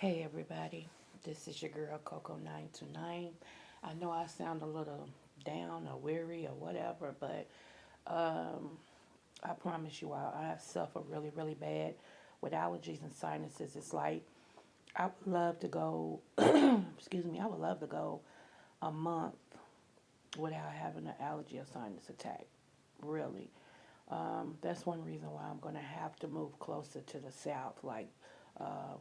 Hey everybody, this is your girl Coco 929. I know I sound a little down or weary or whatever, but um, I promise you I suffer really, really bad with allergies and sinuses. It's like I would love to go, excuse me, I would love to go a month without having an allergy or sinus attack. Really. That's one reason why I'm going to have to move closer to the south.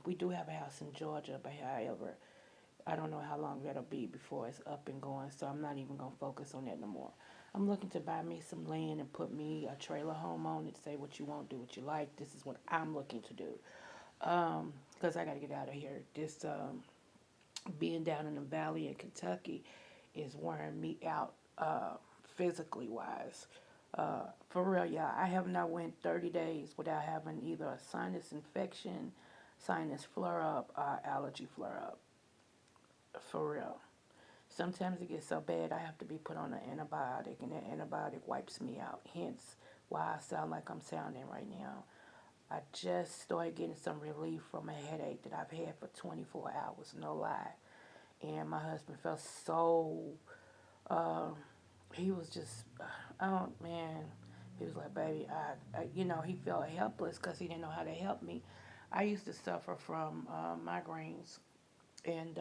We do have a house in Georgia, but however, I don't know how long that'll be before it's up and going, so I'm not even going to focus on that no more. I'm looking to buy me some land and put me a trailer home on it. Say what you want, do what you like. This is what I'm looking to do. Because I got to get out of here. This being down in the valley in Kentucky is wearing me out physically wise. For real, yeah, I have not went 30 days without having either a sinus infection, sinus flare up, or allergy flare up. For real. Sometimes it gets so bad I have to be put on an antibiotic, and that antibiotic wipes me out. Hence, why I sound like I'm sounding right now. I just started getting some relief from a headache that I've had for 24 hours, no lie. And my husband felt so, uh, he was just, oh man, he was like, baby, he felt helpless because he didn't know how to help me. I used to suffer from migraines, and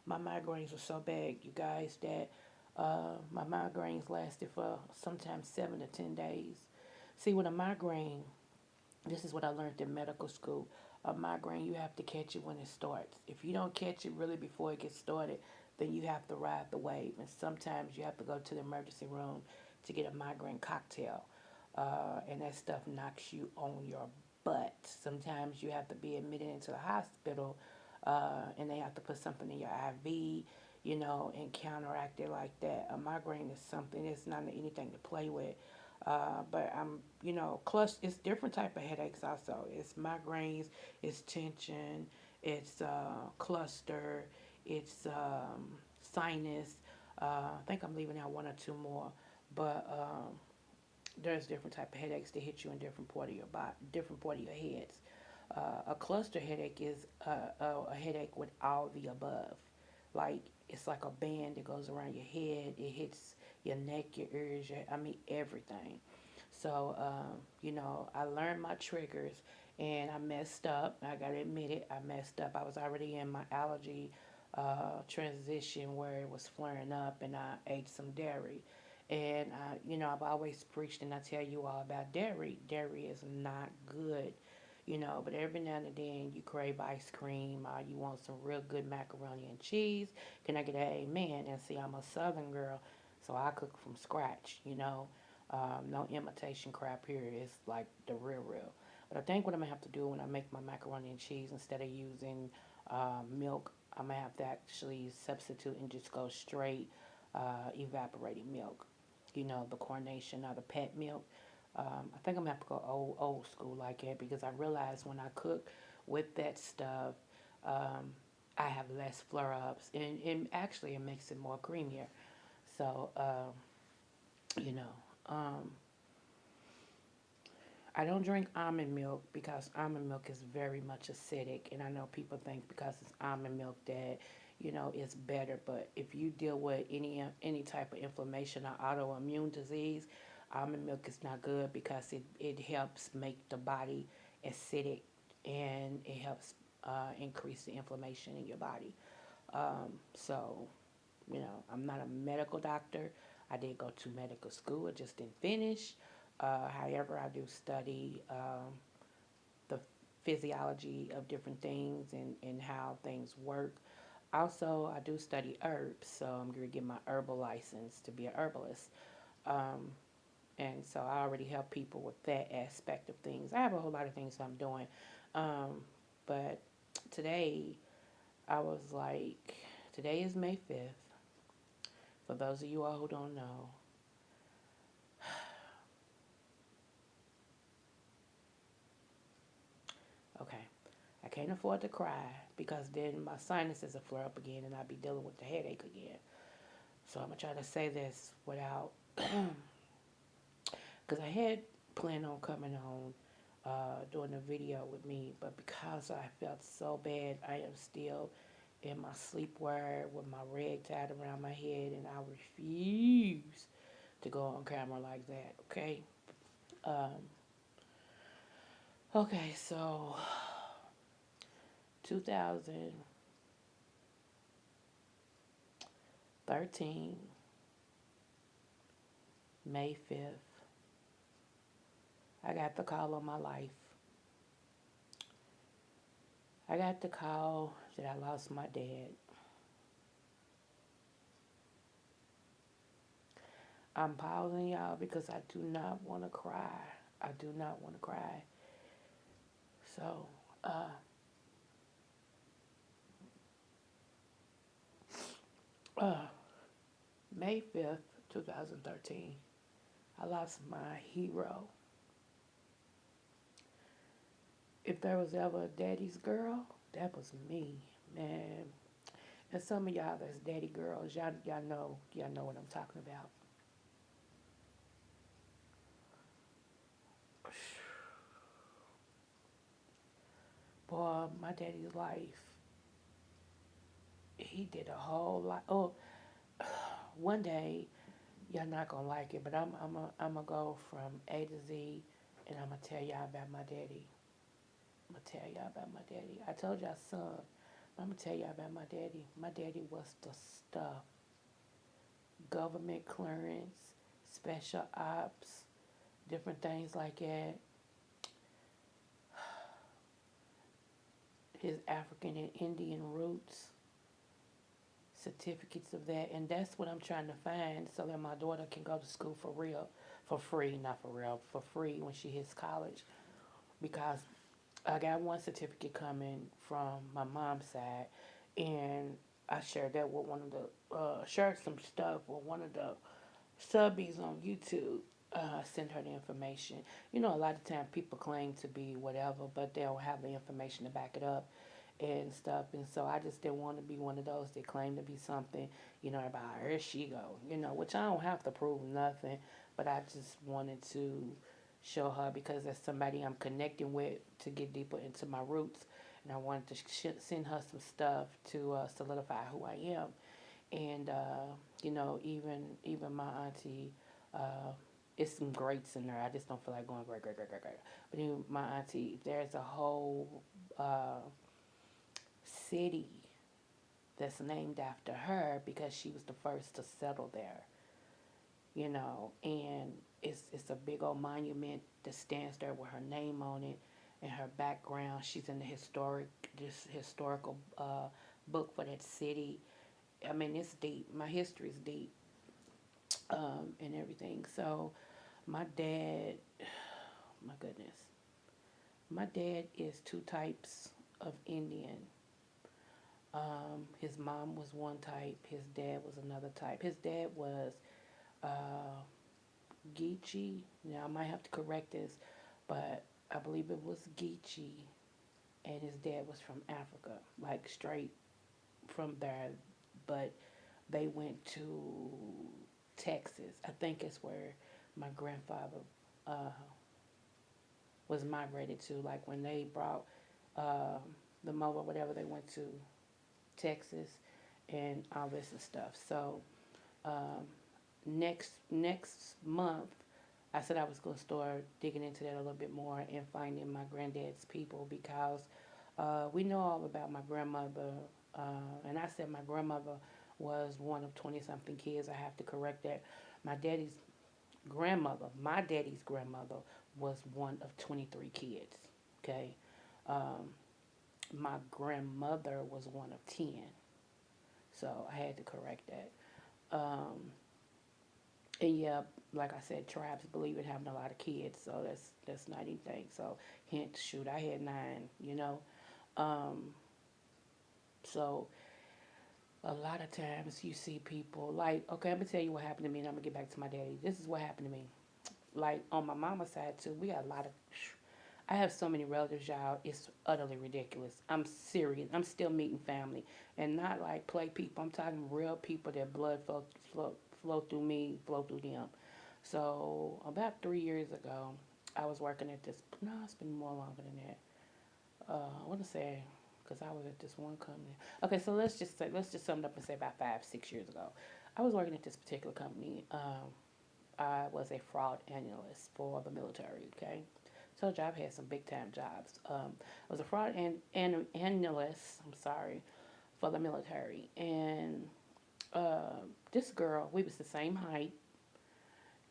my migraines were so bad, you guys, that my migraines lasted for sometimes 7 to 10 days. See, with a migraine, this is what I learned in medical school. A migraine, you have to catch it when it starts. If you don't catch it really before it gets started, then you have to ride the wave. And sometimes you have to go to the emergency room to get a migraine cocktail. And that stuff knocks you on your butt. Sometimes you have to be admitted into the hospital and they have to put something in your IV, and counteract it like that. A migraine is something, it's not anything to play with. But it's different type of headaches also. It's migraines, it's tension, it's cluster, it's sinus. I think I'm leaving out one or two more, but there's different type of headaches that hit you in different part of your body, different part of your heads. A cluster headache is a headache with all the above. Like it's like a band that goes around your head. It hits your neck, your ears, everything. So, I learned my triggers and I messed up. I got to admit it. I messed up. I was already in my allergy transition where it was flaring up and I ate some dairy. And, I've always preached and I tell you all about dairy. Dairy is not good, but every now and then you crave ice cream or you want some real good macaroni and cheese. Can I get an amen? And see, I'm a southern girl, so I cook from scratch, no imitation crap here. It's like the real, real. But I think what I'm gonna have to do when I make my macaroni and cheese, instead of using milk, I'm gonna have to actually substitute and just go straight evaporated milk. The Carnation or the pet milk. I think I'm gonna have to go old school like that because I realize when I cook with that stuff, um, I have less flare ups and actually it makes it more creamier. So you know, um, I don't drink almond milk because almond milk is very much acidic, and I know people think because it's almond milk that it's better. But if you deal with any type of inflammation or autoimmune disease, almond milk is not good because it helps make the body acidic and it helps increase the inflammation in your body. So I'm not a medical doctor. I did go to medical school. I just didn't finish. However, I do study the physiology of different things and how things work. Also, I do study herbs, so I'm going to get my herbal license to be a herbalist. Um, and so I already help people with that aspect of things. I have a whole lot of things I'm doing. Um, but today, I was like, today is May 5th. For those of you all who don't know, okay, I can't afford to cry because then my sinuses will flare up again and I'll be dealing with the headache again. So I'm going to try to say this without, because I had planned on coming on doing a video with me, but because I felt so bad, I am still in my sleepwear with my rag tied around my head, and I refuse to go on camera like that. Okay. Um, okay. So 2013, May 5th, I got the call on my life. I got the call that I lost my dad. I'm pausing y'all because I do not want to cry. I do not want to cry. So, uh, uh, May 5th, 2013, I lost my hero. If there was ever a daddy's girl, that was me, man. And some of y'all that's daddy girls, y'all know what I'm talking about. Boy, my daddy's life, he did a whole lot. Oh, one day, y'all not gonna like it, but I'm gonna go from A to Z, and I'm gonna tell y'all about my daddy. I'm gonna tell y'all about my daddy. I told y'all son, but I'm gonna tell y'all about my daddy. My daddy was the stuff. Government clearance, special ops, different things like that. His African and Indian roots, certificates of that, and that's what I'm trying to find so that my daughter can go to school for real, for free, not for real, for free when she hits college. Because I got one certificate coming from my mom's side, and I shared that with one of the shared some stuff with one of the subbies on YouTube. Send her the information. You know, a lot of time people claim to be whatever, but they don't have the information to back it up and stuff. And so I just didn't want to be one of those that claim to be something, you know, about here she go, you know, which I don't have to prove nothing, but I just wanted to show her because that's somebody I'm connecting with to get deeper into my roots. And I wanted to send her some stuff to solidify who I am. And you know, even my auntie, uh, it's some greats in there. I just don't feel like going great, great, great, great, great. But even my auntie, there's a whole city that's named after her because she was the first to settle there. You know, and it's a big old monument that stands there with her name on it and her background. She's in the historical book for that city. I mean, it's deep. My history is deep, and everything. So, my dad, my goodness, my dad is two types of Indian. His mom was one type. His dad was another type. His dad was uh, Geechee. Now I might have to correct this, but I believe it was Geechee, and his dad was from Africa, like straight from there. But they went to Texas. I think it's where my grandfather uh, was migrated to. Like when they brought um, them over, whatever, they went to Texas and all this and stuff. So um, next month, I said I was going to start digging into that a little bit more and finding my granddad's people because we know all about my grandmother. And I said my grandmother was one of 20 something kids. I have to correct that. My daddy's my daddy's grandmother was one of 23 kids. Okay. Um, my grandmother was one of 10. So I had to correct that. And yeah, like I said, tribes believe in having a lot of kids, so that's not anything. So hence, shoot, I had 9, you know. Um, so a lot of times you see people like, okay, I'm gonna tell you what happened to me, and I'm gonna get back to my daddy. This is what happened to me. Like on my mama's side too, we got a lot of. I have so many relatives, y'all. It's utterly ridiculous. I'm serious. I'm still meeting family, and not like play people. I'm talking real people that blood flow through me, flow through them. So about 3 years ago, I was working at this. No, it's been more longer than that. I want to say because I was at this one company. Okay, so let's just sum it up and say about 5, 6 years ago, I was working at this particular company. I was a fraud analyst for the military. Okay, told you I've had some big time jobs. I was a fraud analyst. I'm sorry, for the military, and this girl, we was the same height,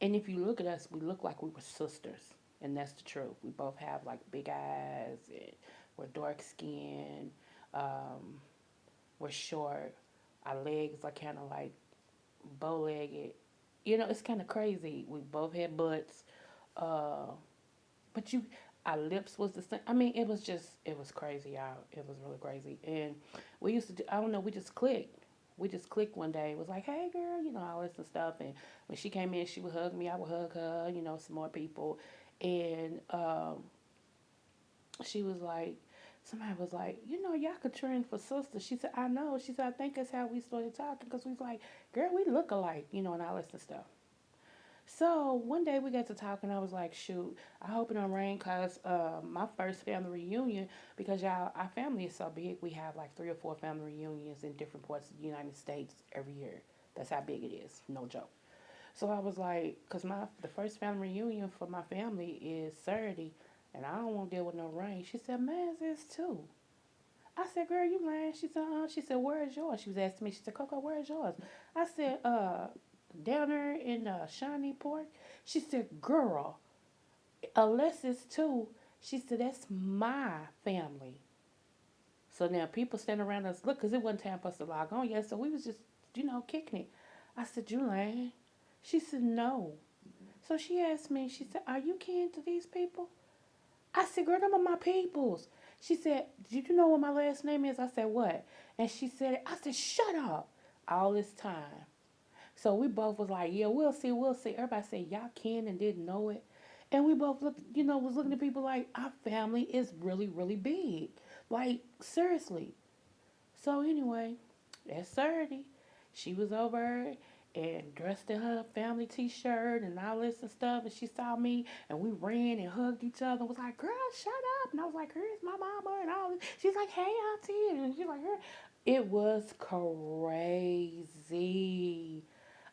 and if you look at us, we look like we were sisters, and that's the truth. We both have like big eyes, and we're dark skinned, um, we're short, our legs are kind of like bow legged. It's kind of crazy. We both had butts, uh, but our lips was the same. I mean, it was crazy, y'all. It was really crazy, and we used to do. I don't know. We just clicked. We just clicked one day. It was like, hey, girl, all this and stuff. And when she came in, she would hug me. I would hug her. Some more people, and she was like, somebody was like, y'all could train for sisters. She said, I know. She said, I think that's how we started talking because we was like, girl, we look alike, and all this and stuff. So one day we got to talking. I was like, shoot, I hope it don't rain because my first family reunion, because y'all, our family is so big, we have like 3 or 4 family reunions in different parts of the United States every year. That's how big it is, no joke. So I was like, because the first family reunion for my family is Saturday, and I don't want to deal with no rain. She said, man's is too. I said, girl, you lying. She said, She said, where is yours? She was asking me. She said, Coco, where is yours? I said, down there in Shiny Port. She said, girl, Alexis too. She said, that's my family. So now people standing around us, look, because it wasn't time for us to log on yet. So we was just, kicking it. I said, you lying? She said, no. So she asked me, she said, are you kin to these people? I said, girl, them are my peoples. She said, did you know what my last name is? I said, what? And she said, I said, shut up. All this time. So we both was like, yeah, we'll see, we'll see. Everybody said, y'all can and didn't know it. And we both looked, was looking at people like, our family is really, really big. Like, seriously. So anyway, that Saturday, she was over and dressed in her family t-shirt and all this and stuff, and she saw me, and we ran and hugged each other and was like, girl, shut up. And I was like, here's my mama and all this. She's like, hey, auntie. And she's like, her. It was crazy.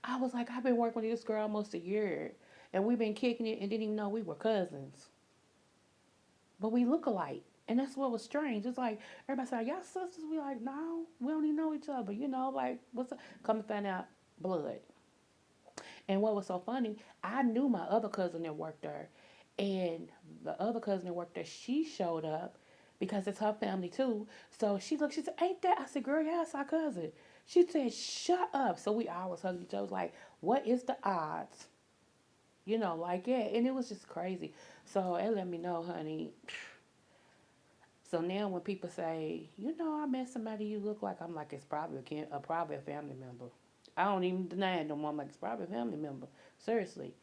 I was like, I've been working with this girl almost a year, and we've been kicking it and didn't even know we were cousins. But we look alike. And that's what was strange. It's like everybody said, y'all sisters? We like, no, we don't even know each other. Like what's up? Come to find out blood. And what was so funny, I knew my other cousin that worked there. And the other cousin that worked there, she showed up because it's her family too. So she looked, she said, ain't that? I said, girl, yeah, it's our cousin. She said, shut up. So we always hugged each other. I was like, what is the odds? Like, yeah. And it was just crazy. So it let me know, honey. So now when people say, I met somebody you look like, I'm like, it's probably probably a family member. I don't even deny it no more. I'm like, it's probably a family member. Seriously.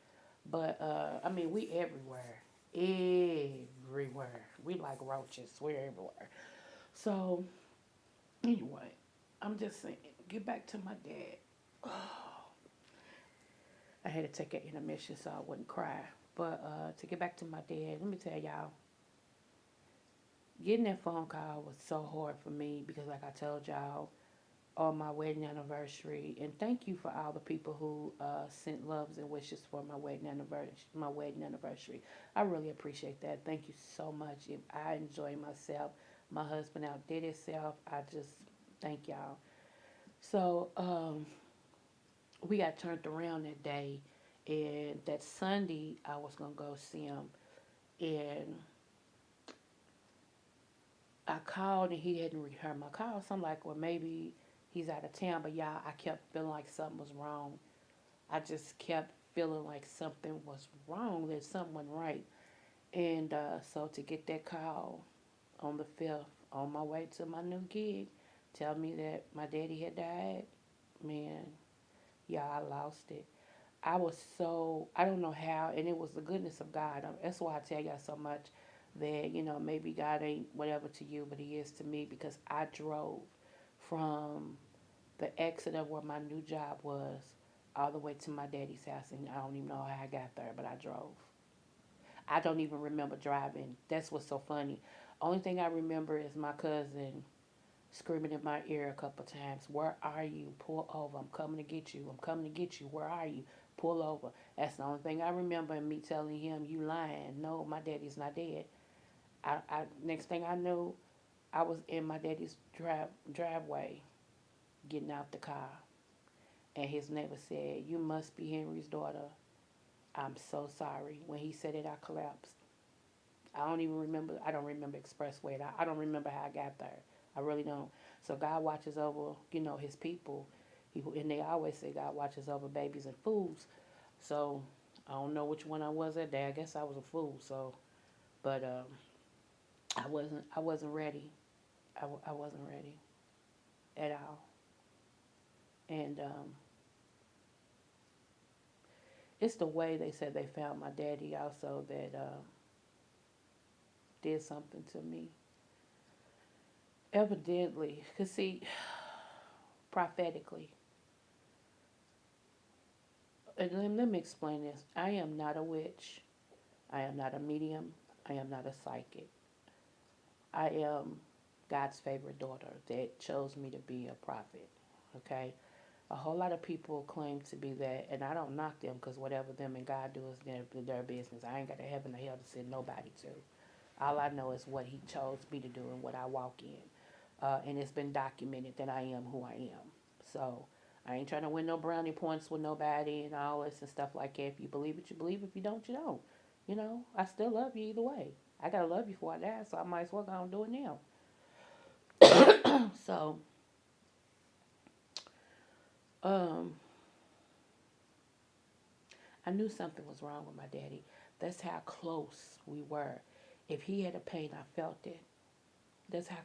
But I mean, we everywhere. Everywhere. We like roaches. We're everywhere. So anyway, I'm just saying, get back to my dad. I had to take an intermission so I wouldn't cry. But to get back to my dad, let me tell y'all, getting that phone call was so hard for me because, like I told y'all, on my wedding anniversary, and thank you for all the people who sent loves and wishes for my wedding anniversary. My wedding anniversary, I really appreciate that. Thank you so much. I enjoy myself. My husband outdid himself. I just thank y'all. So we got turned around that day, and that Sunday I was gonna go see him, and I called and he hadn't returned my call. So I'm like, well, maybe he's out of town. But y'all, I kept feeling like something was wrong. I just kept feeling like something was wrong. That something wasn't right. And so to get that call on the 5th, on my way to my new gig, tell me that my daddy had died, man, yeah, I lost it. I was so, I don't know how, and it was the goodness of God. That's why I tell y'all so much that, maybe God ain't whatever to you, but he is to me because I drove from the exit of where my new job was all the way to my daddy's house, and I don't even know how I got there, but I drove. I don't even remember driving. That's what's so funny. Only thing I remember is my cousin screaming in my ear a couple times, "Where are you? Pull over. I'm coming to get you. I'm coming to get you. Where are you? Pull over." That's the only thing I remember, and me telling him, "You lying. No, my daddy's not dead." Next thing I knew, I was in my daddy's driveway getting out the car. And his neighbor said, "You must be Henry's daughter. I'm so sorry." When he said it, I collapsed. I don't even remember. I don't remember expressway. I don't remember how I got there. I really don't. So God watches over, His people. And they always say God watches over babies and fools. So I don't know which one I was that day. I guess I was a fool. So, but I wasn't ready. I wasn't ready at all. And it's the way they said they found my daddy also that did something to me. Evidently, because see, prophetically, and let me explain this. I am not a witch. I am not a medium. I am not a psychic. I am God's favorite daughter that chose me to be a prophet. Okay? A whole lot of people claim to be that, and I don't knock them because whatever them and God do is their business. I ain't got to heaven or hell to send nobody to. All I know is what He chose me to do and what I walk in. And it's been documented that I am who I am. So I ain't trying to win no brownie points with nobody and all this and stuff like that. If you believe it, you believe. If you don't, you don't. I still love you either way. I gotta love you before I die, so I might as well go and do it now. So, um, I knew something was wrong with my daddy. That's how close we were. If he had a pain, I felt it. That's how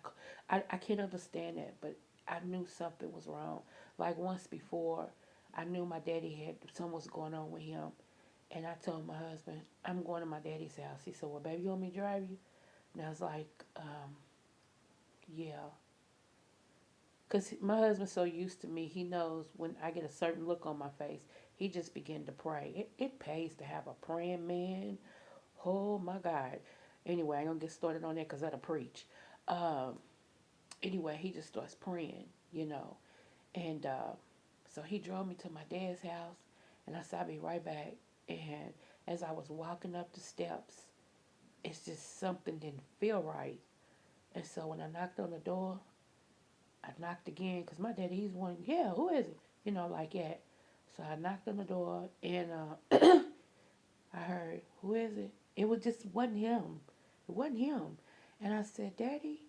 I can't understand that, but I knew something was wrong. Like once before, I knew my daddy had something was going on with him, and I told my husband, "I'm going to my daddy's house." He said, "Well, baby, you want me to drive you?" And I was like, "Yeah," because my husband's so used to me, he knows when I get a certain look on my face, he just begin to pray. It pays to have a praying man. Oh my God. Anyway, I ain't gonna get started on that because that'll preach. Um, anyway, he just starts praying. And so he drove me to my dad's house, and I said, "I'll be right back." And as I was walking up the steps, it's just something didn't feel right. And so when I knocked on the door, I knocked again because my daddy, he's one, "Yeah, who is it?" Like that. So I knocked on the door, and I heard, "Who is it?" It was just wasn't him. It wasn't him. And I said, "Daddy."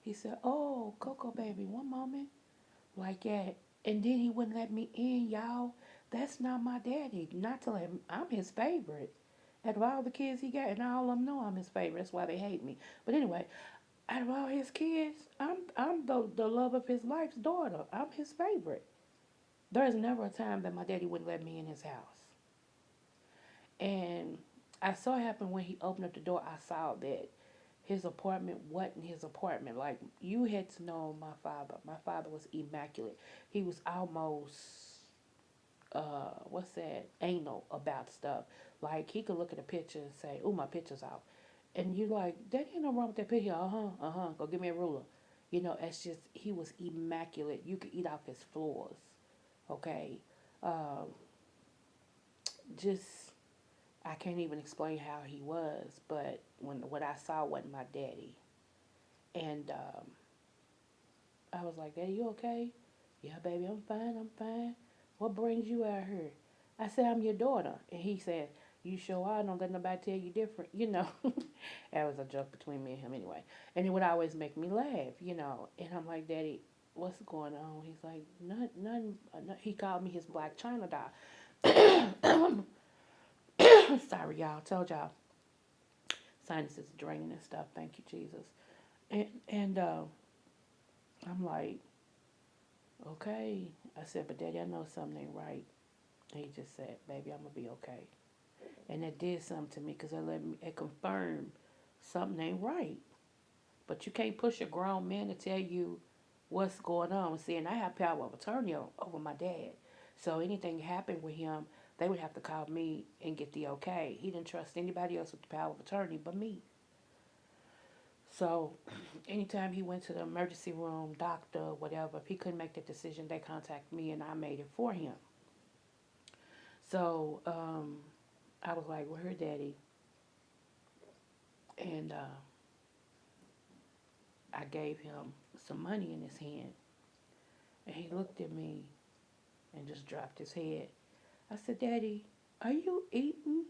He said, "Oh, Coco baby, one moment." Like that. And then he wouldn't let me in, y'all. That's not my daddy. Not to let him, I'm his favorite. Out of all the kids he got, and all of them know I'm his favorite. That's why they hate me. But anyway, out of all his kids, I'm the love of his life's daughter. I'm his favorite. There's never a time that my daddy wouldn't let me in his house. And I saw it happen when he opened up the door. I saw that his apartment wasn't his apartment. Like, you had to know my father. My father was immaculate. He was almost, what's that, anal about stuff. Like, he could look at a picture and say, "Ooh, my picture's out." And you like, "There ain't no wrong with that picture." Go give me a ruler. It's just, he was immaculate. You could eat off his floors. Okay. Um, just I can't even explain how he was, but when what I saw wasn't my daddy, and I was like, "Daddy, you okay?" "Yeah, baby, I'm fine. I'm fine." "What brings you out here?" I said, "I'm your daughter," and he said, "You sure are. Don't let nobody tell you different." That was a joke between me and him anyway, and it would always make me laugh. And I'm like, "Daddy, what's going on?" He's like, "Nothing, nothing." He called me his black china doll. Sorry, y'all. Told y'all sinuses draining and stuff. Thank you, Jesus. And I'm like, "Okay." I said, "But Daddy, I know something ain't right." And he just said, "Baby, I'm gonna be okay." And that did something to me because it confirmed something ain't right. But you can't push a grown man to tell you what's going on. See, and I have power of attorney over my dad. So anything happened with him, They would have to call me and get the okay. He didn't trust anybody else with the power of attorney but me. So anytime he went to the emergency room, doctor, whatever, if he couldn't make the decision, they contacted me and I made it for him. So I was like, well, her daddy. And I gave him some money in his hand. And he looked at me and just dropped his head. I said, Daddy, are you eating?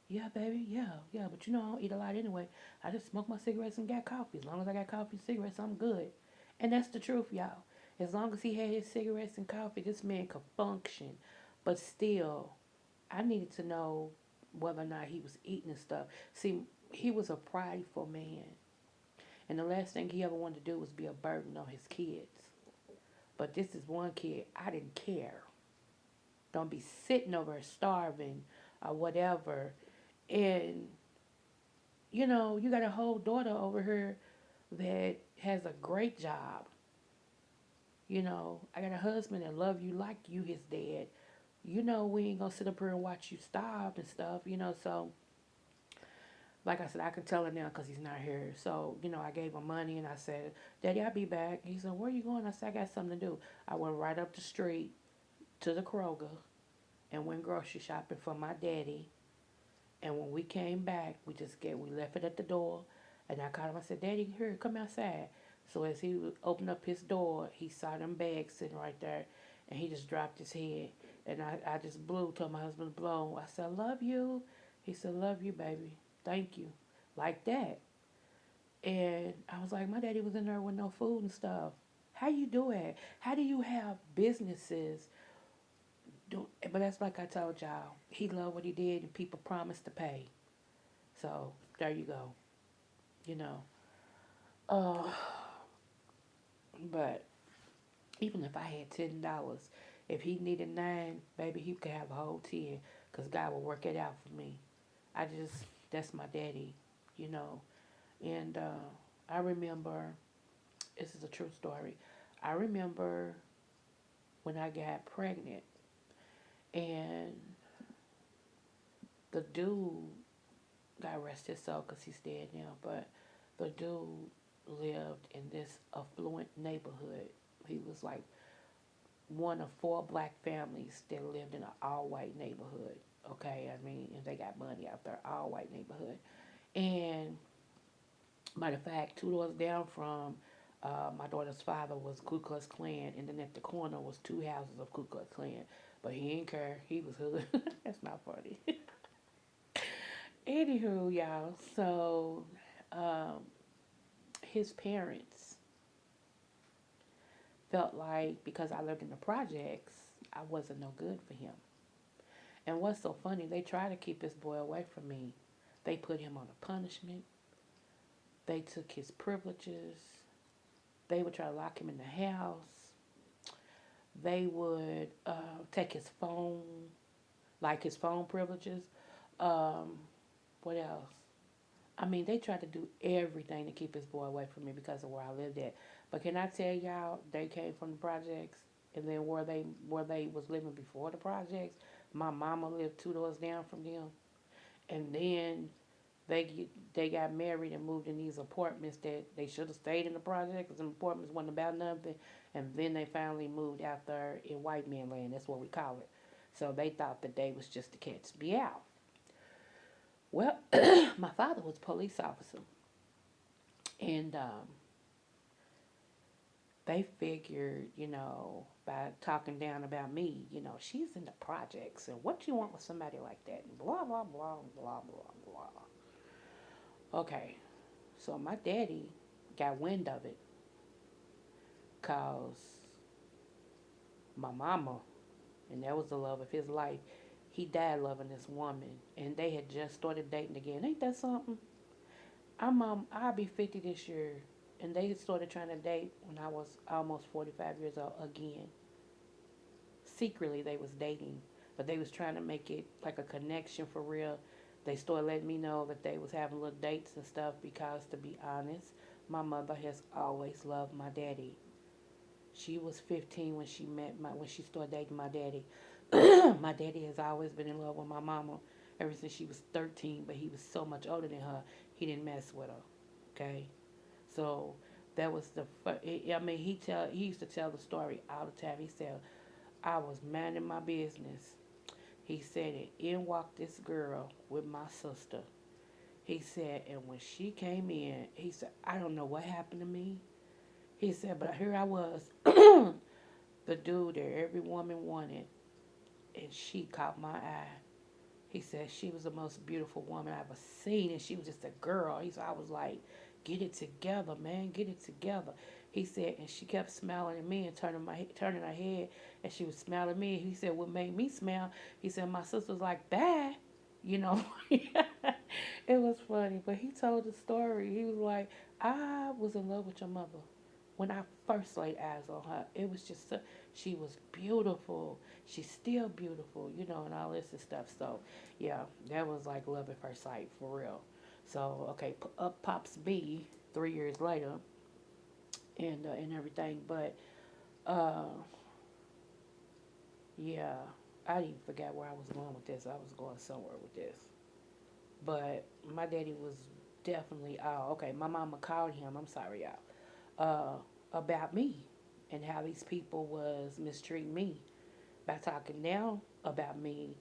Yeah, baby, yeah. But you know, I don't eat a lot anyway. I just smoke my cigarettes and got coffee. As long as I got coffee and cigarettes, I'm good. And that's the truth, y'all. As long as he had his cigarettes and coffee, this man could function. But still, I needed to know whether or not he was eating and stuff. See, he was a prideful man. And the last thing he ever wanted to do was be a burden on his kids. But this is one kid, I didn't care. Don't be sitting over starving or whatever. And, you know, you got a whole daughter over here that has a great job. You know, I got a husband that love you like you his dad. You know, we ain't gonna sit up here and watch you starve and stuff, you know. So, like I said, I can tell her now because he's not here. So, you know, I gave him money and I said, Daddy, I'll be back. He said, where are you going? I said, I got something to do. I went right up the street to the Kroger and went grocery shopping for my daddy. And when we came back, we left it at the door. And I called him. I said, Daddy, here, come outside. So as he opened up his door, he saw them bags sitting right there. And he just dropped his head. And I just told my husband to blow. I said, I love you. He said, love you, baby. Thank you. Like that. And I was like, my daddy was in there with no food and stuff. How you do it? How do you have businesses but that's like I told y'all. He loved what he did, and people promised to pay. So there you go. You know. Uh, but even if I had $10, if he needed 9, baby, he could have a whole 10, cause God will work it out for me. That's my daddy. You know. And I remember. This is a true story. I remember when I got pregnant, and the dude, God rest his soul because he's dead now, but the dude lived in this affluent neighborhood. He was like one of 4 black families that lived in an all white neighborhood. Okay, I mean, and they got money out there, all white neighborhood. And matter of fact, 2 doors down from my daughter's father was Ku Klux Klan, and then at the corner was 2 houses of Ku Klux Klan. But he didn't care. He was hood. That's not funny. Anywho, y'all, so um, his parents felt like because I lived in the projects, I wasn't no good for him. And what's so funny, they tried to keep this boy away from me. They put him on a punishment. They took his privileges. They would try to lock him in the house. They would take his phone, like his phone privileges. Um, what else? I mean, they tried to do everything to keep his boy away from me because of where I lived at. But can I tell y'all, they came from the projects, and then where they was living before the projects, my mama lived 2 doors down from them, and then they got married and moved in these apartments that they should have stayed in the project because the apartments wasn't about nothing, and then they finally moved out there in white man land. That's what we call it. So they thought that they was just the cats be out. Well, my father was a police officer, and they figured, by talking down about me, she's in the projects, and what you want with somebody like that, and blah, blah, blah, blah, blah, blah. Okay, so my daddy got wind of it, because my mama, and that was the love of his life, he died loving this woman, and they had just started dating again. Ain't that something? I'll be 50 this year, and they started trying to date when I was almost 45 years old again. Secretly, they was dating, but they was trying to make it like a connection for real. They started letting me know that they was having little dates and stuff because, to be honest, my mother has always loved my daddy. She was 15 when she started dating my daddy. My daddy has always been in love with my mama ever since she was 13, but he was so much older than her, he didn't mess with her. Okay, so that was the first. I mean, he used to tell the story all the time. He said, I was minding my business. He said, and in walked this girl with my sister. He said, and when she came in, he said, I don't know what happened to me. He said, but here I was, the dude that every woman wanted, and she caught my eye. He said she was the most beautiful woman I've ever seen, and she was just a girl. He said, I was like, get it together, man, get it together. He said, and she kept smiling at me and turning her head, and she was smiling at me. He said, what made me smile? He said, my sister was like, bad, you know. It was funny, but he told the story. He was like, I was in love with your mother when I first laid eyes on her. It was just she was beautiful. She's still beautiful, you know, and all this and stuff. So yeah, that was like love at first sight for real. So okay, up pops B 3 years later, and everything. But uh, yeah, I didn't forget where I was going with this. I was going somewhere with this. But my daddy was definitely okay. My mama called him. I'm sorry, y'all. About me and how these people was mistreating me by talking down about me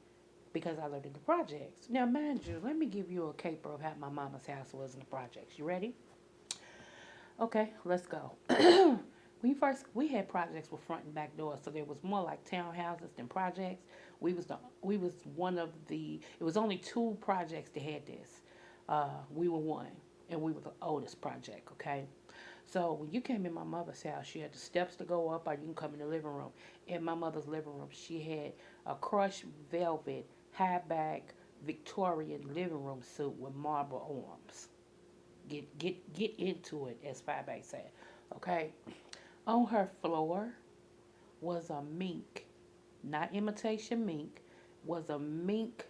because I lived in the projects. Now, mind you, let me give you a caper of how my mama's house was in the projects. You ready? Okay, let's go. We had projects with front and back doors, so there was more like townhouses than projects. We was one of the. It was only two projects that had this. We were one, and we were the oldest project. Okay, so when you came in my mother's house, she had the steps to go up, or you can come in the living room. In my mother's living room, she had a crushed velvet high back Victorian living room suit with marble arms. Get into it, as Fabe said. Okay. On her floor was a mink, not imitation mink, was a mink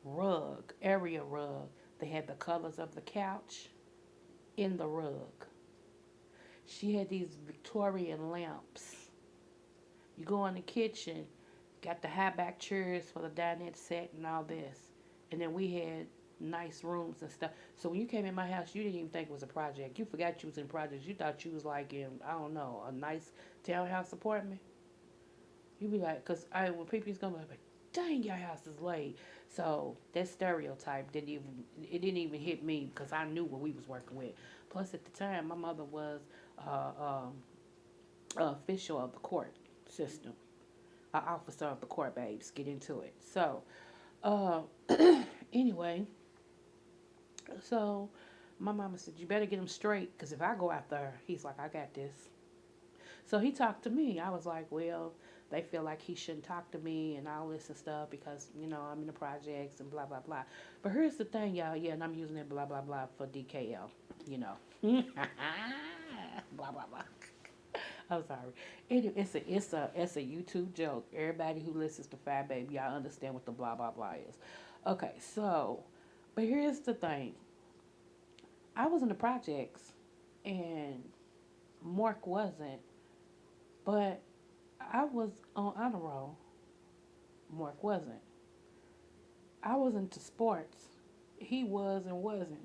rug, area rug. They had the colors of the couch in the rug. She had these Victorian lamps. You go in the kitchen, got the high back chairs for the dinette set and all this. And then we had nice rooms and stuff. So when you came in my house, you didn't even think it was a project. You forgot you was in projects. You thought you was like in, I don't know, a nice townhouse apartment. You be like, because when people used to come, like, dang, your house is laid. So that stereotype it didn't even hit me because I knew what we was working with. Plus, at the time, my mother was uh, um, official of the court system, an officer of the court, babes. Get into it. So, uh, anyway, so my mama said, you better get him straight because if I go out there, he's like, I got this. So he talked to me. I was like, well, they feel like he shouldn't talk to me and all this and stuff because, you know, I'm in the projects and blah, blah, blah. But here's the thing, y'all. Yeah, and I'm using that blah, blah, blah for DKL, you know. Blah, blah, blah. I'm sorry. It's a YouTube joke. Everybody who listens to Fat Baby, y'all understand what the blah, blah, blah is. Okay, so, but here's the thing. I was in the projects and Mark wasn't, but I was on honor roll. Mark wasn't. I was into sports. He was and wasn't.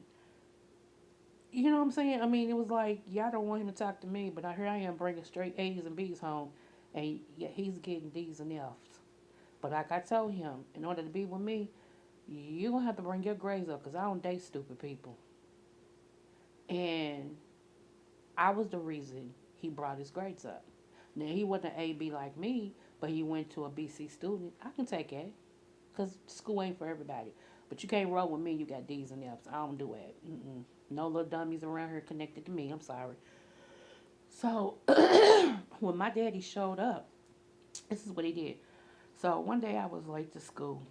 You know what I'm saying? I mean, it was like y'all don't want him to talk to me, but here I am bringing straight A's and B's home, and yeah, he's getting D's and F's. But like I told him, in order to be with me, you're gonna have to bring your grades up, cause I don't date stupid people. And I was the reason he brought his grades up. Now he wasn't an A B like me, but he went to a BC student. I can take A. Because school ain't for everybody. But you can't roll with me. You got D's and F's. I don't do it. Mm-mm. No little dummies around here connected to me. I'm sorry. So when my daddy showed up, this is what he did. So one day I was late to school.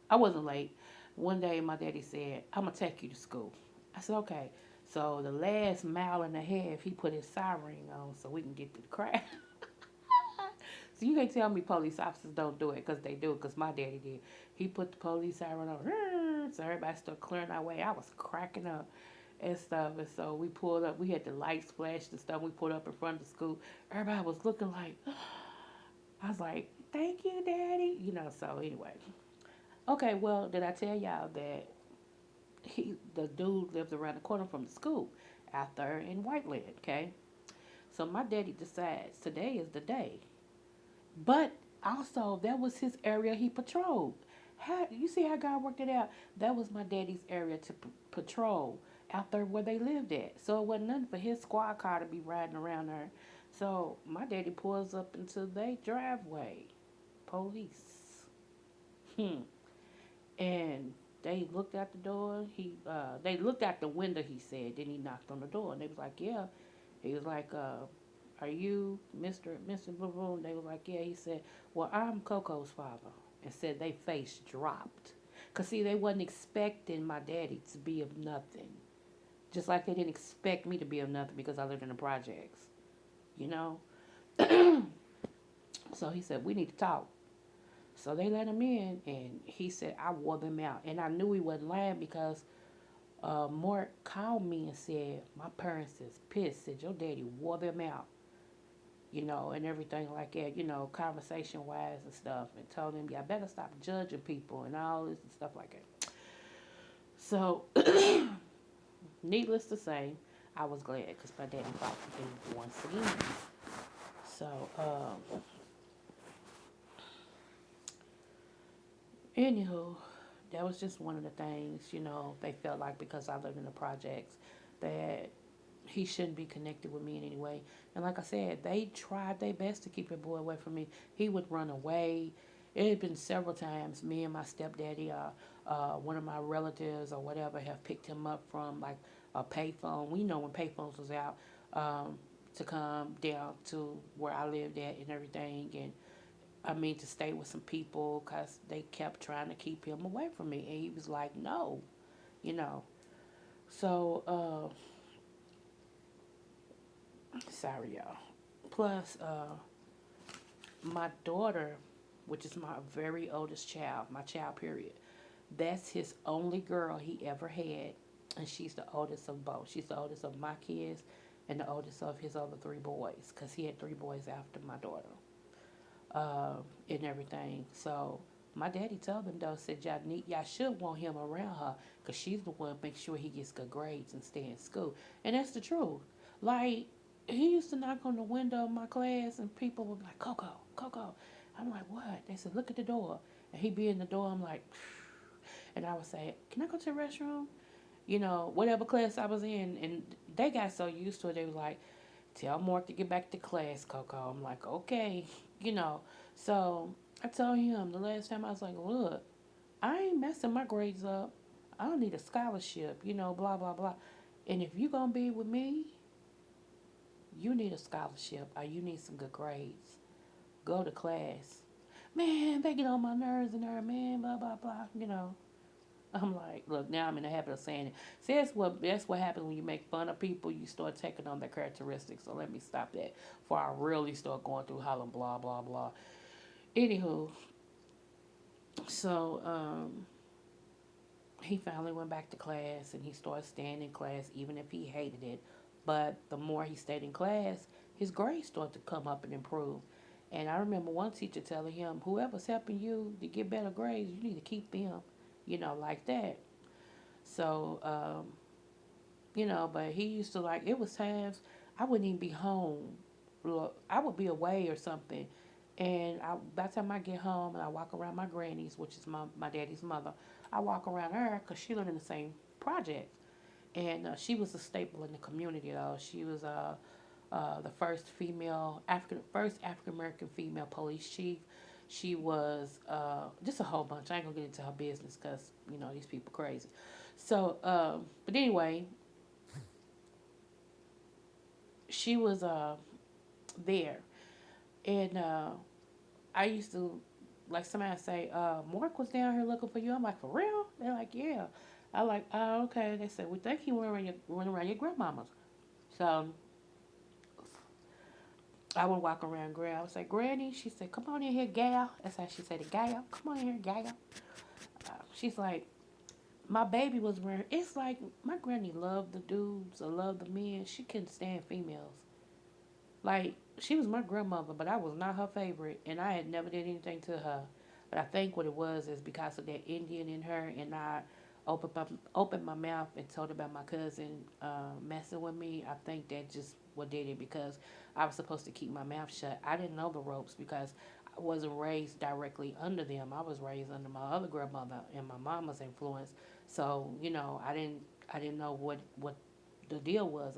I wasn't late. One day my daddy said, I'm going to take you to school. I said, okay. So the last mile and a half, he put his siren on so we can get to the crowd. So you can't tell me police officers don't do it because they do it because my daddy did. He put the police siren on. So everybody started clearing our way. I was cracking up and stuff. And so we pulled up. We had the lights flashed and stuff. We pulled up in front of the school. Everybody was looking like, I was like, thank you, Daddy. So anyway. Okay, well, did I tell y'all that the dude lived around the corner from the school out there in Whiteland, okay? So my daddy decides today is the day. But also, that was his area he patrolled. How you see how God worked it out? That was my daddy's area to patrol out there where they lived at. So it wasn't nothing for his squad car to be riding around there. So my daddy pulls up into their driveway. Police. Hmm. And they looked out the door. They looked out the window. He said. Then he knocked on the door, and they was like, "Yeah." He was like, "Are you Mister Blue Room?" They was like, "Yeah." He said, "Well, I'm Coco's father," and said they face dropped. Cause see, they wasn't expecting my daddy to be of nothing, just like they didn't expect me to be of nothing because I lived in the projects, you know. So he said, "We need to talk." So they let him in, and he said, "I wore them out," and I knew he wasn't lying because Mark called me and said, "My parents is pissed. Said your daddy wore them out, and everything like that, conversation wise and stuff, and told him, y'all better stop judging people and all this and stuff like that." So, needless to say, I was glad because my daddy fought for me once again. So, anywho, that was just one of the things, they felt like because I lived in the projects that he shouldn't be connected with me in any way. And like I said, they tried their best to keep your boy away from me. He would run away. It had been several times. Me and my stepdaddy, one of my relatives or whatever, have picked him up from like a payphone. We know when payphones was out, to come down to where I lived at and everything. And I mean to stay with some people because they kept trying to keep him away from me. And he was like, no, you know. So, sorry, y'all. Plus, my daughter, which is my very oldest child, my child, period, that's his only girl he ever had. And she's the oldest of both. She's the oldest of my kids and the oldest of his other three boys because he had three boys after my daughter, and everything. So my daddy told them though, said y'all should want him around her because she's the one make sure he gets good grades and stay in school. And that's the truth. Like he used to knock on the window of my class and people would be like, Coco, Coco. I'm like, what? They said, look at the door. And he'd be in the door. I'm like, and I would say, can I go to the restroom? Whatever class I was in. And they got so used to it. They was like, tell Mark to get back to class, Coco. I'm like, okay, you know. So I told him the last time I was like, look, I ain't messing my grades up. I don't need a scholarship, blah, blah, blah. And if you going to be with me, you need a scholarship or you need some good grades. Go to class. Man, they get on my nerves and there, man, blah, blah, blah. I'm like, look, now I'm in the habit of saying it. See, that's what happens when you make fun of people. You start taking on their characteristics. So let me stop that before I really start going through hollering blah blah blah. Anywho, so he finally went back to class and he started staying in class even if he hated it. But the more he stayed in class, his grades started to come up and improve. And I remember one teacher telling him, whoever's helping you to get better grades, you need to keep them, like that. So, but he used to like, it was times I wouldn't even be home. I would be away or something. And by the time I get home and I walk around my granny's, which is my daddy's mother, I walk around her because she lived in the same project. And she was a staple in the community, though. She was the first African American female police chief. She was just a whole bunch. I ain't gonna get into her business because these people crazy. So, but anyway, she was there, and I used to like somebody say, Mark was down here looking for you. I'm like, for real? They're like, yeah. I like, oh, okay. They said, we think he went around your grandmama's. So I would walk around Grand. I would say, Granny. She said, come on in here, gal. That's how she said it, gal. Come on in here, gal. She's like, my baby was wearing. It's like my granny loved the dudes or loved the men. She couldn't stand females. Like, she was my grandmother, but I was not her favorite, and I had never did anything to her. But I think what it was is because of that Indian in her, and I opened my mouth and told about my cousin messing with me. I think that just what did it, because I was supposed to keep my mouth shut. I didn't know the ropes because I wasn't raised directly under them. I was raised under my other grandmother and my mama's influence. So I didn't know what the deal was.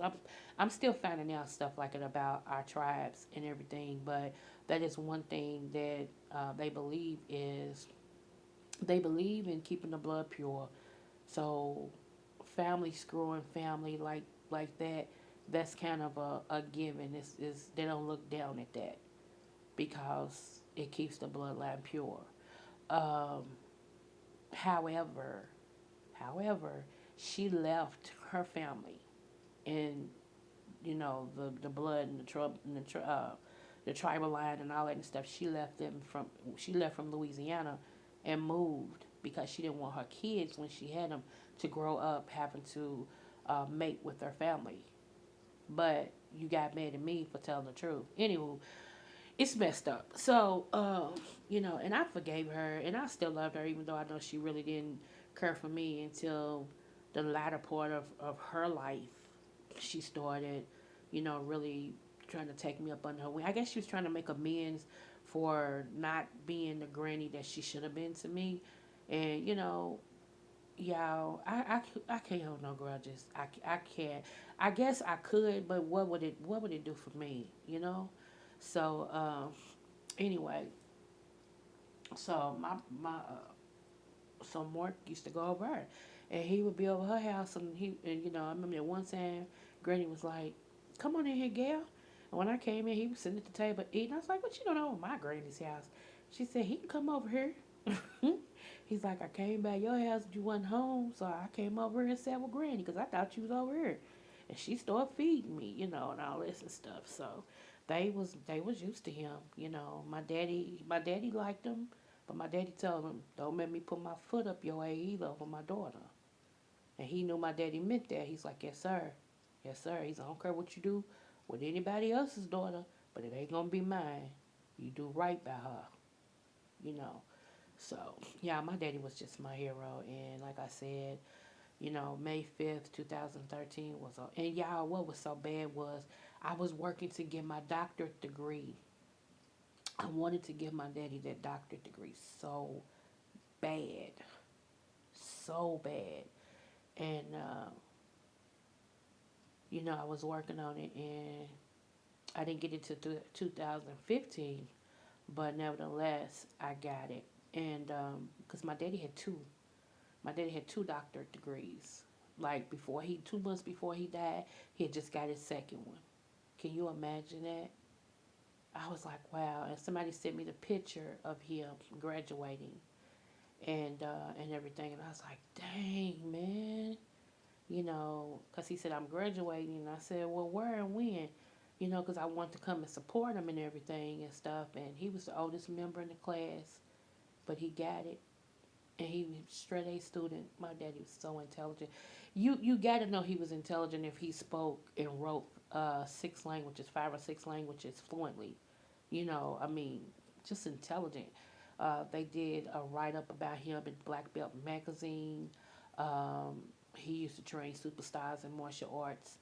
I'm still finding out stuff like it about our tribes and everything, but that is one thing that they believe in keeping the blood pure. So family screwing family like that, that's kind of a given. Is they don't look down at that because it keeps the bloodline pure. Um, however, however, she left her family and the blood and the tribal line and all that and stuff. She left from Louisiana and moved because she didn't want her kids when she had them to grow up having to mate with their family. But you got mad at me for telling the truth. Anywho, it's messed up. So, and I forgave her, and I still loved her, even though I know she really didn't care for me until the latter part of her life. She started, really trying to take me up under her wing. I guess she was trying to make amends for not being the granny that she should have been to me. And, I can't hold no grudges. I can't. I guess I could, but what would it do for me, So, anyway, so so Mark used to go over her, and he would be over her house, and I remember that one time, Granny was like, "Come on in here, Gail." And when I came in, he was sitting at the table eating. I was like, "What you doing over my granny's house?" She said, "He can come over here." He's like, "I came by your house, you wasn't home, so I came over here and sat with Granny because I thought you was over here." And she started feeding me, and all this and stuff. So they was used to him, My daddy liked him, but my daddy told him, "Don't make me put my foot up your way either over my daughter." And he knew my daddy meant that. He's like, "Yes, sir. Yes, sir." He's like, "I don't care what you do with anybody else's daughter, but it ain't gonna be mine. You do right by her, you know." So, yeah, my daddy was just my hero. And like I said, May 5th, 2013 and y'all, what was so bad was I was working to get my doctorate degree. I wanted to give my daddy that doctorate degree so bad, so bad. And, I was working on it, and I didn't get it to 2015, but nevertheless, I got it. And because my daddy had two doctorate degrees. Like 2 months before he died, he had just got his second one. Can you imagine that? I was like, wow. And somebody sent me the picture of him graduating and everything, and I was like, dang, man. Because he said, "I'm graduating." And I said, "Well, where and when?" Because I wanted to come and support him and everything and stuff. And he was the oldest member in the class, but he got it. And he was straight A student. My daddy was so intelligent. You got to know he was intelligent if he spoke and wrote 6 languages, 5 or 6 languages fluently. I mean, just intelligent. They did a write up about him in Black Belt magazine. Um, he used to train superstars in martial arts.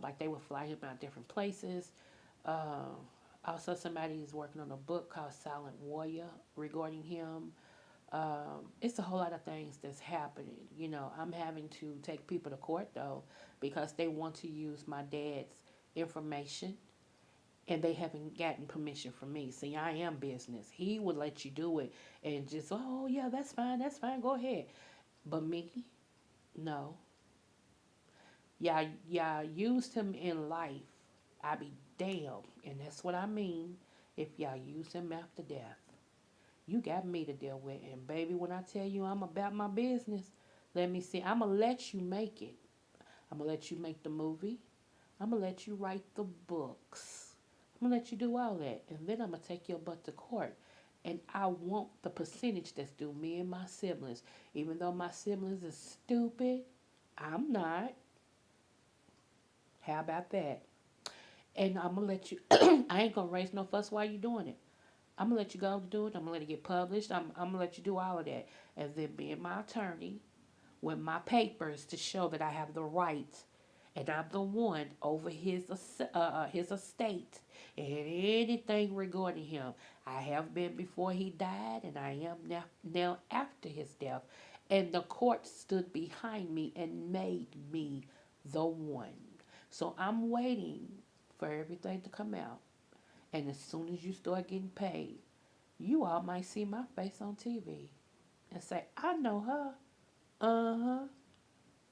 Like they would fly him out different places. Um, Also, somebody is working on a book called Silent Warrior regarding him. It's a whole lot of things that's happening. I'm having to take people to court though because they want to use my dad's information and they haven't gotten permission from me. See, I am business. He would let you do it and just, "Oh, yeah, that's fine, go ahead." But me, no. Y'all used him in life. I be damned. And that's what I mean if y'all use him after death. You got me to deal with. And baby, when I tell you I'm about my business, let me see. I'm going to let you make it. I'm going to let you make the movie. I'm going to let you write the books. I'm going to let you do all that. And then I'm going to take your butt to court. And I want the percentage that's due me and my siblings. Even though my siblings is stupid, I'm not. How about that? And I'm gonna let you. I ain't gonna raise no fuss while you doing it. I'm gonna let you go to do it. I'm gonna let it get published. I'm gonna let you do all of that, and then being my attorney with my papers to show that I have the right and I'm the one over his estate and anything regarding him. I have been before he died, and I am now after his death. And the court stood behind me and made me the one. So I'm waiting for everything to come out. And as soon as you start getting paid, you all might see my face on TV and say, I know her. Uh huh.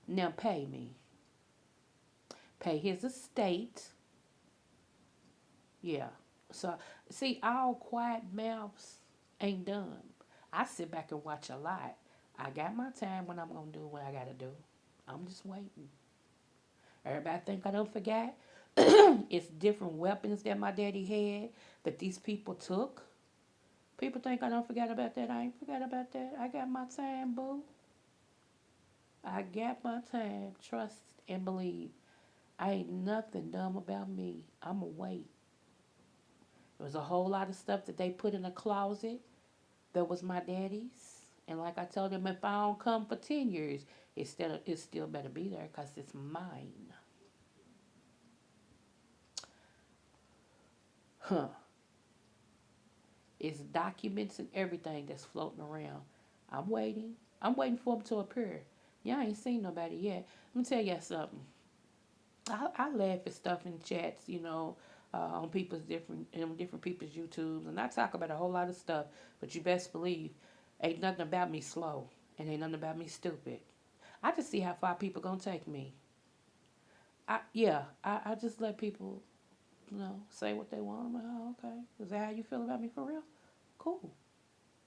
Now pay me. Pay his estate. Yeah. So, see, all quiet mouths ain't done. I sit back and watch a lot. I got my time when I'm going to do what I got to do. I'm just waiting. Everybody think I don't forget. It's different weapons that my daddy had that these people took. People think I don't forget about that. I ain't forgot about that. I got my time, boo. I got my time. Trust and believe. I ain't nothing dumb about me. I'ma wait. There was a whole lot of stuff that they put in a closet that was my daddy's. And like I told them, if I don't come for 10 years, it still better be there because it's mine. Huh. It's documents and everything that's floating around. I'm waiting. I'm waiting for them to appear. Y'all ain't seen nobody yet. Let me tell y'all something. I laugh at stuff in chats, on different people's YouTubes, and I talk about a whole lot of stuff. But you best believe, ain't nothing about me slow, and ain't nothing about me stupid. I just see how far people gonna take me. I just let people, say what they want. I'm like, oh, okay. Is that how you feel about me for real? Cool.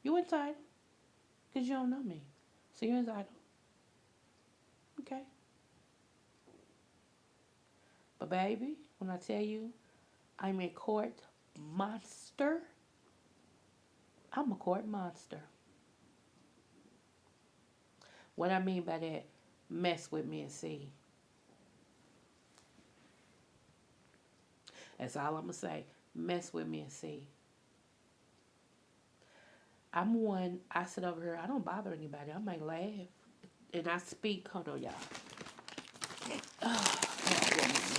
You entitled, cause you don't know me, so you're entitled. Okay. But baby, when I tell you I'm a court monster, I'm a court monster. What I mean by that, mess with me and see. That's all I'm going to say. Mess with me and see. I'm one, I sit over here, I don't bother anybody. I might laugh. And I speak, hold on, y'all. Oh,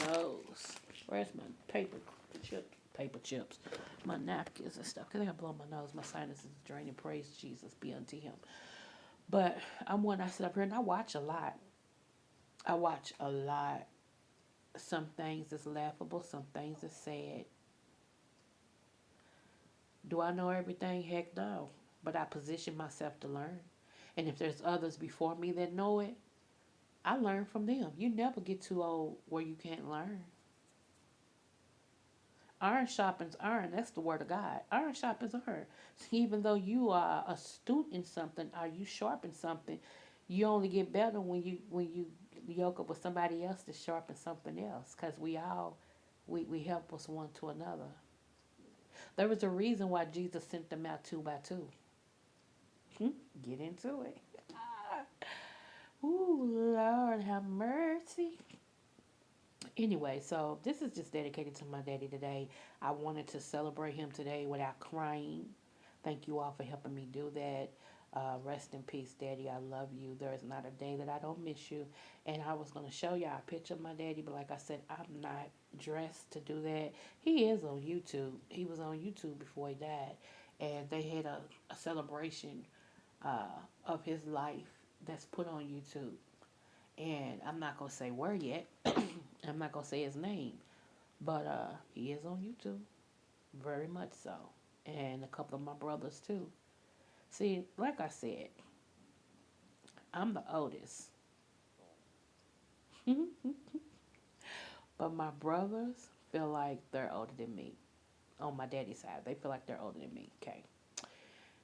my nose. Where's my paper chips, my napkins and stuff. Because I got to blow my nose. My sinuses is draining. Praise Jesus be unto him. But I'm one, I sit up here and I watch a lot. I watch a lot. Some things is laughable, some things is sad. Do I know everything? Heck no. But I position myself to learn. And if there's others before me that know it, I learn from them. You never get too old where you can't learn. Iron sharpens iron. That's the word of God. Iron sharpens iron. So even though you are astute in something, or you sharp in something, you only get better when you yoke up with somebody else to sharpen something else. Because we help us one to another. There was a reason why Jesus sent them out two by two. Get into it. Ooh, Lord, have mercy. Anyway, so this is just dedicated to my daddy today. I wanted to celebrate him today without crying. Thank you all for helping me do that. Rest in peace, Daddy. I love you. There is not a day that I don't miss you. And I was going to show y'all a picture of my daddy, but like I said, I'm not dressed to do that. He is on YouTube. He was on YouTube before he died. And they had a celebration of his life that's put on YouTube. And I'm not going to say where yet. I'm not going to say his name. But he is on YouTube. Very much so. And a couple of my brothers too. See, like I said, I'm the oldest. But my brothers feel like they're older than me. On my daddy's side, they feel like they're older than me. Okay.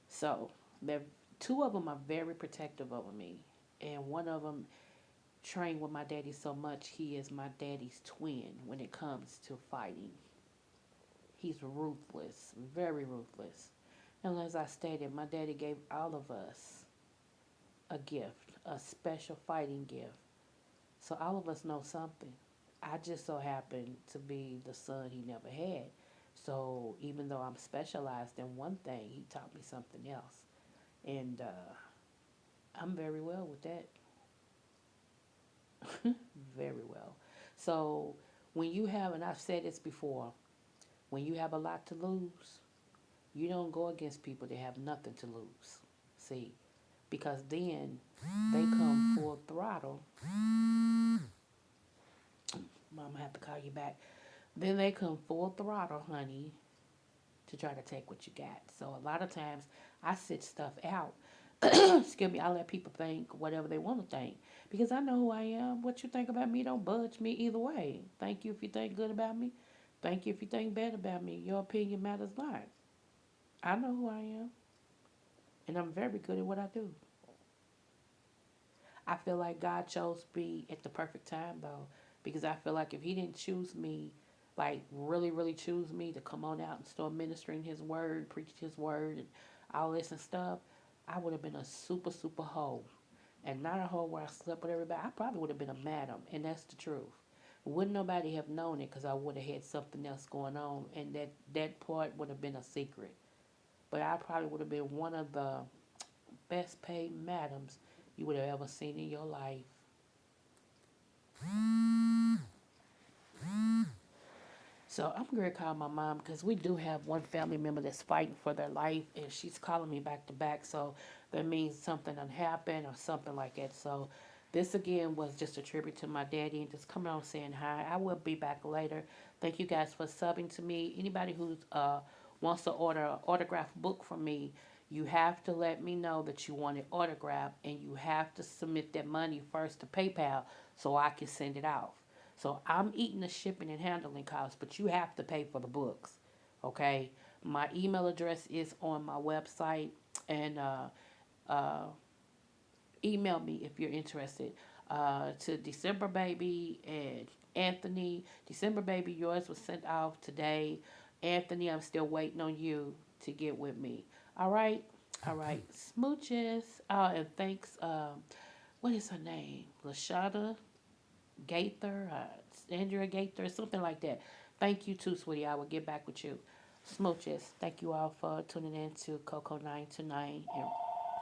So, they're, two of them are very protective over me. And one of them trained with my daddy so much, he is my daddy's twin when it comes to fighting. He's ruthless, very ruthless. And as I stated, my daddy gave all of us a gift, a special fighting gift. So all of us know something. I just so happened to be the son he never had. So even though I'm specialized in one thing, he taught me something else. And I'm very well with that. Very well. So when you have, and I've said this before, when you have a lot to lose, you don't go against people that have nothing to lose. See, because then they come full throttle. Mama have to call you back. Then they come full throttle, honey, to try to take what you got. So a lot of times I sit stuff out. Excuse me, I let people think whatever they want to think. Because I know who I am. What you think about me don't budge me either way. Thank you if you think good about me. Thank you if you think bad about me. Your opinion matters not. I know who I am. And I'm very good at what I do. I feel like God chose me at the perfect time though, because I feel like if He didn't choose me, like really, really choose me to come on out and start ministering His word, preach His word, and all this and stuff, I would have been a super, super hoe, and not a hoe where I slept with everybody. I probably would have been a madam, and that's the truth. Wouldn't nobody have known it because I would have had something else going on, and that part would have been a secret. But I probably would have been one of the best paid madams you would have ever seen in your life. So I'm going to call my mom because we do have one family member that's fighting for their life, and she's calling me back to back. So that means something done happened or something like that. So this again was just a tribute to my daddy and just coming on saying hi. I will be back later. Thank you guys for subbing to me. Anybody who wants to order an autographed book from me, you have to let me know that you want it autographed, and you have to submit that money first to PayPal so I can send it out. So I'm eating the shipping and handling costs, but you have to pay for the books. Okay. My email address is on my website, and uh, email me if you're interested. To December Baby and Anthony. December Baby, yours was sent off today. Anthony, I'm still waiting on you to get with me. All right. All right. Smooches. And thanks. What is her name? Lashada Gaither, Andrea Gaither, something like that. Thank you too, sweetie. I will get back with you. Smooches. Thank you all for tuning in to Coco 9 to 9. And